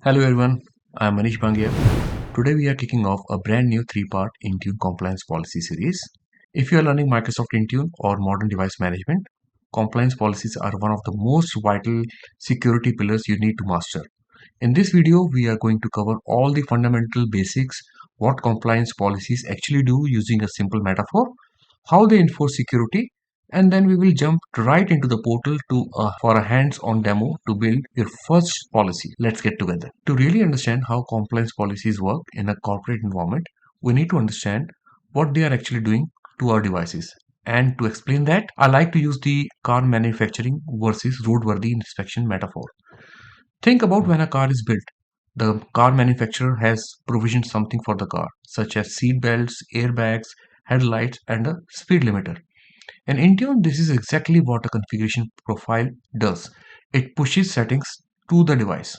Hello everyone, I am Manish Bangia. Today we are kicking off a brand new three-part Intune compliance policy series. If you are learning Microsoft Intune or modern device management, compliance policies are one of the most vital security pillars you need to master. In this video, we are going to cover all the fundamental basics, what compliance policies actually do using a simple metaphor, how they enforce security, and then we will jump right into the portal for a hands-on demo to build your first policy. Let's get together. To really understand how compliance policies work in a corporate environment, we need to understand what they are actually doing to our devices. And to explain that, I like to use the car manufacturing versus roadworthy inspection metaphor. Think about when a car is built. The car manufacturer has provisioned something for the car, such as seat belts, airbags, headlights, and a speed limiter. And in Intune, this is exactly what a configuration profile does. It pushes settings to the device.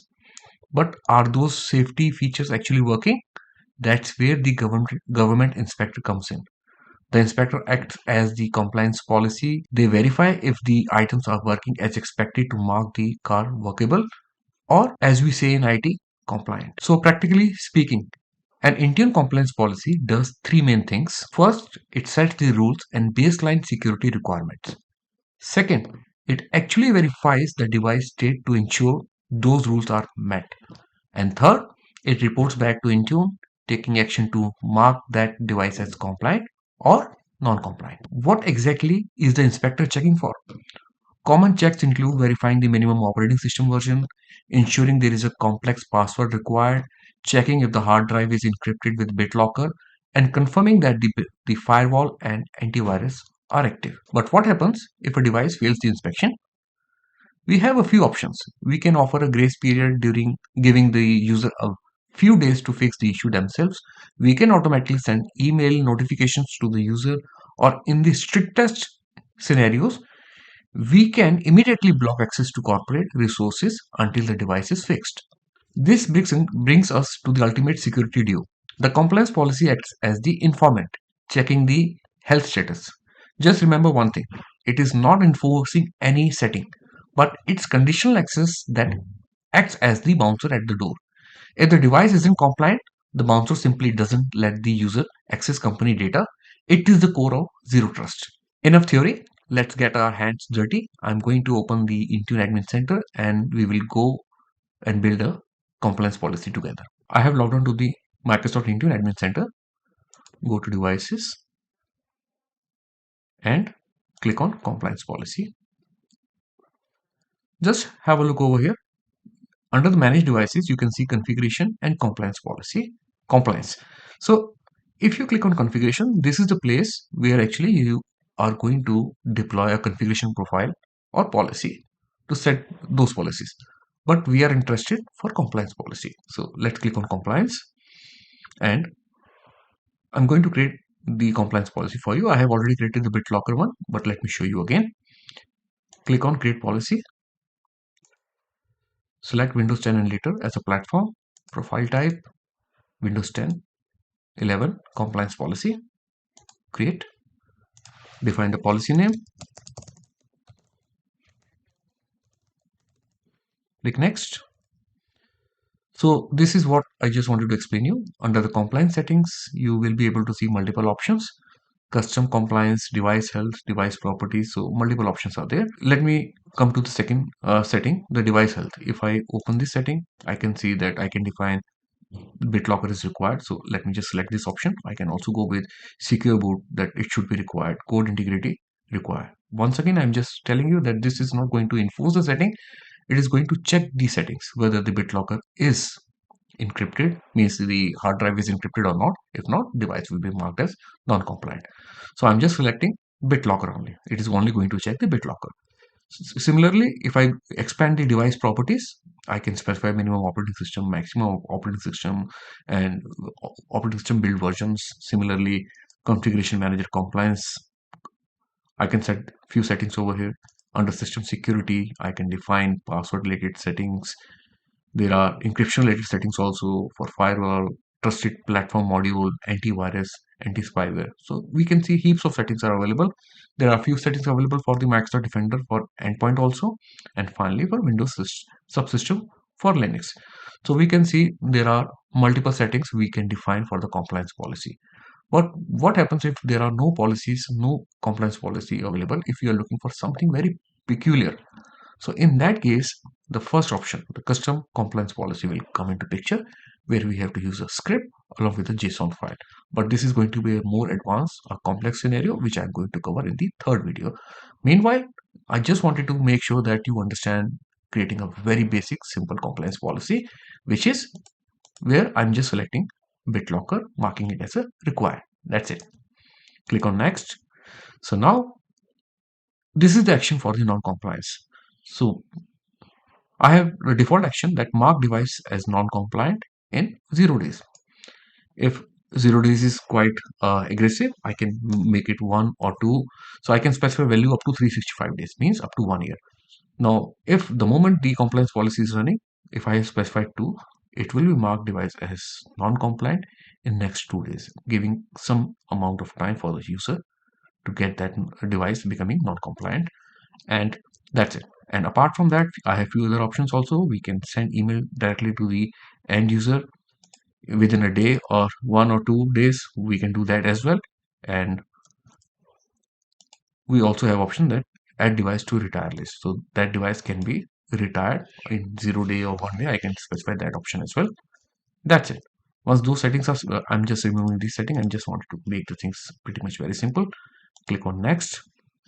But are those safety features actually working? That's where the government inspector comes in. The inspector acts as the compliance policy. They verify if the items are working as expected to mark the car workable or, as we say in IT, compliant. So practically speaking, an Intune compliance policy does three main things. First, it sets the rules and baseline security requirements. Second, it actually verifies the device state to ensure those rules are met. And third, it reports back to Intune, taking action to mark that device as compliant or non-compliant. What exactly is the inspector checking for? Common checks include verifying the minimum operating system version, ensuring there is a complex password required, checking if the hard drive is encrypted with BitLocker, and confirming that the firewall and antivirus are active. But what happens if a device fails the inspection? We have a few options. We can offer a grace period during giving the user a few days to fix the issue themselves. We can automatically send email notifications to the user, or in the strictest scenarios, we can immediately block access to corporate resources until the device is fixed. This brings us to the ultimate security due. The compliance policy acts as the informant, checking the health status. Just remember one thing, it is not enforcing any setting, but it's conditional access that acts as the bouncer at the door. If the device isn't compliant, the bouncer simply doesn't let the user access company data. It is the core of zero trust. Enough theory. Let's get our hands dirty. I'm going to open the Intune Admin Center and we will go and build a compliance policy together. I have logged on to the Microsoft Intune Admin Center. Go to devices and click on compliance policy. Just have a look over here. Under the manage devices, you can see configuration and compliance policy. Compliance. So if you click on configuration, this is the place where actually you are going to deploy a configuration profile or policy to set those policies. But we are interested for compliance policy. So let's click on compliance and I'm going to create the compliance policy for you. I have already created the BitLocker one, but let me show you again. Click on create policy. Select Windows 10 and later as a platform. Profile type Windows 10, 11 compliance policy. Create. Define the policy name. Click next. So this is what I just wanted to explain you. Under the compliance settings, you will be able to see multiple options. Custom compliance, device health, device properties. So multiple options are there. Let me come to the second setting, the device health. If I open this setting, I can see that I can define BitLocker is required. So let me just select this option. I can also go with secure boot, that it should be required. Code integrity required. Once again, I'm just telling you that this is not going to enforce the setting. It is going to check the settings, whether the BitLocker is encrypted, means the hard drive is encrypted or not. If not, device will be marked as non-compliant. So I'm just selecting BitLocker only. It is only going to check the BitLocker. Similarly, if I expand the device properties, I can specify minimum operating system, maximum operating system, and operating system build versions. Similarly, configuration manager compliance. I can set few settings over here. Under system security, I can define password related settings. There are encryption related settings also for firewall, trusted platform module, antivirus, anti-spyware. So we can see heaps of settings are available. There are few settings available for the Microsoft Defender for endpoint also, and finally for Windows subsystem for Linux. So we can see there are multiple settings we can define for the compliance policy. But what happens if there are no policies, no compliance policy available, if you are looking for something very peculiar? So in that case, the first option, the custom compliance policy, will come into picture, where we have to use a script along with a JSON file. But this is going to be a more advanced, a complex scenario, which I'm going to cover in the third video. Meanwhile, I just wanted to make sure that you understand creating a very basic, simple compliance policy, which is where I'm just selecting BitLocker, marking it as a required. That's it. Click on next. So now this is the action for the non-compliance. So I have a default action that mark device as non-compliant in 0 days. If 0 days is quite aggressive, I can make it 1 or 2. So I can specify value up to 365 days, means up to 1 year. Now, if the moment the compliance policy is running, if I have specified 2, it will be marked device as non-compliant in next 2 days, giving some amount of time for the user to get that device becoming non-compliant, and that's it. And apart from that, I have few other options also. We can send email directly to the end user within a day or 1 or 2 days. We can do that as well. And we also have option that add device to retire list. So that device can be retired in 0 day or 1 day. I can specify that option as well. That's it. Once those settings are, I'm just removing this setting and just wanted to make the things pretty much very simple. Click on next,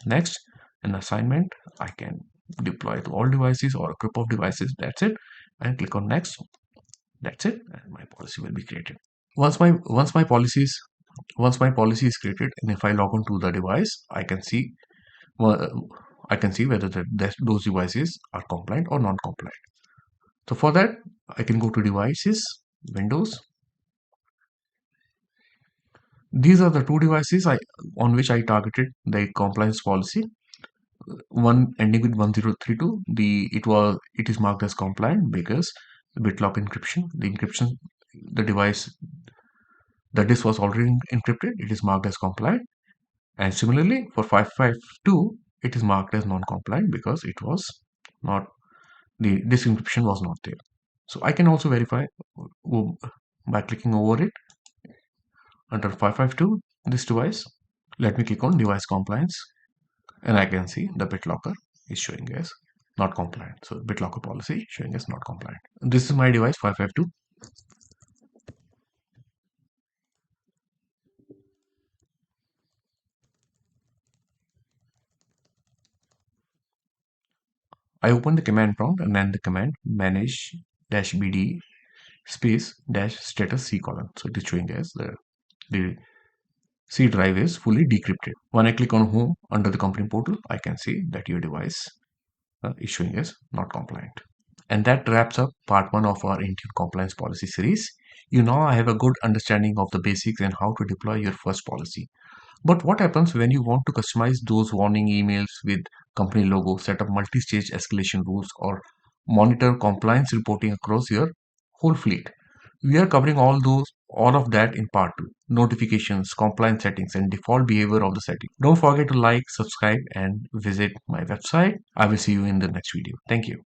next, and assignment. I can deploy to all devices or a group of devices. That's it. And click on next. That's it. And my policy will be created. Once my policy is created, and if I log on to the device, I can see whether those devices are compliant or non-compliant. So for that, I can go to devices, Windows. These are the two devices on which I targeted the compliance policy. One ending with 1032, it is marked as compliant because the BitLock encryption, the device, the disk was already encrypted, it is marked as compliant. And similarly for 552, it is marked as non-compliant because it was not, the disk encryption was not there. So I can also verify by clicking over it under 552, this device. Let me click on device compliance, and I can see the BitLocker is showing as not compliant. So BitLocker policy showing as not compliant. This is my device 552. I open the command prompt and then the command manage -bd space -status C colon. So it is showing as the C drive is fully decrypted. When I click on home under the company portal, I can see that your device is showing as not compliant. And that wraps up part 1 of our Intune compliance policy series. You now have a good understanding of the basics and how to deploy your first policy. But what happens when you want to customize those warning emails with company logo, set up multi-stage escalation rules, or monitor compliance reporting across your whole fleet? We are covering all of that in part 2. Notifications, compliance settings, and default behavior of the setting. Don't forget to like, subscribe, and visit my website. I will see you in the next video. Thank you.